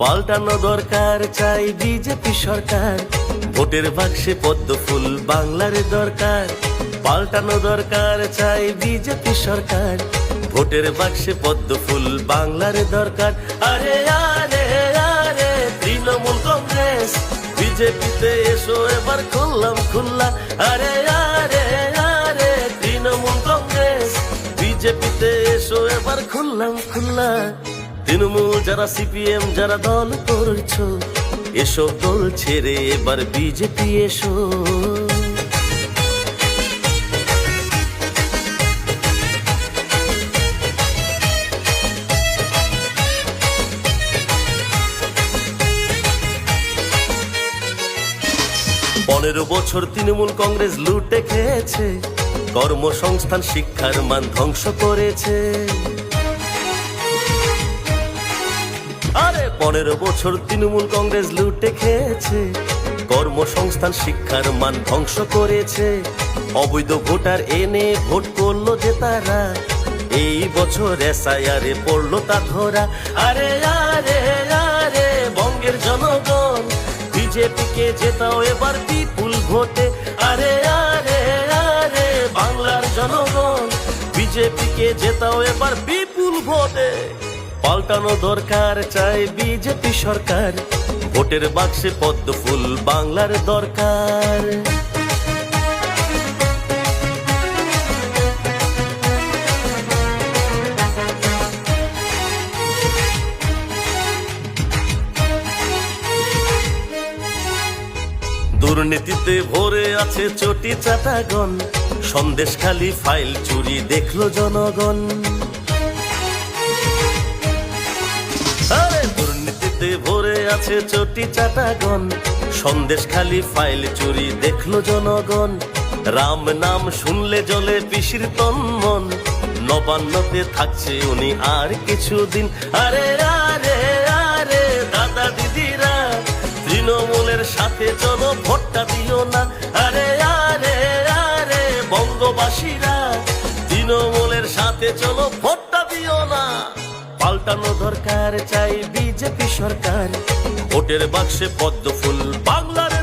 পাল্টানো দরকার চাই বিজেপি সরকার, ভোটের বাক্সে পদ্ম ফুল বাংলার দরকার। পাল্টানো দরকার চাই বিজেপি সরকার, ভোটের বাক্সে পদ্ম ফুল বাংলার দরকার। আরে আরে আরে তৃণমূল কংগ্রেস বিজেপিতে এসো এবার খুললাম খুল্লা। আরে আরে আরে তৃণমূল কংগ্রেস বিজেপিতে এসো এবার খুললাম খুল্লা। তৃণমূল যারা সিপিএম যারা দল করছো, এসো দল ছেড়ে এবার বিজেপি এসো। পনেরো বছর তৃণমূল কংগ্রেস লুটে খেয়েছে, কর্মসংস্থান শিক্ষার মান ধ্বংস করেছে। আরে 15 বছর তৃণমূল কংগ্রেস লুটে খেয়েছে, কর্মসংস্থান শিক্ষার মান ধ্বংস করেছে। অবৈধ ভোটার এনে ভোট করলো যে তারা, এই বছর এসআইআরে পড়লো তা ধরা। আরে আরে আরে বঙ্গের জনগণ বিজেপিকে জেতাও এবার বিপুল ভোটে। আরে আরে আরে বাংলার জনগণ বিজেপিকে জেতাও এবার বিপুল ভোটে। পাল্টানো দরকার চাই বিজেপি সরকার, ভোটের বাক্সে পদ্ম ফুল বাংলার দরকার। দুর্নীতিতে ভরে আছে চটি চাটাগণ, সন্দেশখালি ফাইল চুরি দেখলো জনগণ। আরে দুর্নীতিতে ভরে আছে চটি চাটাগণ, সন্দেশখালি ফাইল চুরি দেখলো জনগণ। রাম নাম শুনলে জলে পিসির তন মন, নবান্নতে থাকছে উনি আর কিছুদিন। আরে আরে আরে দাদা দিদিরা তৃণমূলের সাথে চলো ভোটটা দিও না। আরে আরে আরে বঙ্গবাসীরা তৃণমূলের সাথে চলো ভোটটা দিও না। পাল্টানো দরকার চাই বিজেপি সরকার, ভোটের বাক্সে পদ্ম ফুল বাংলার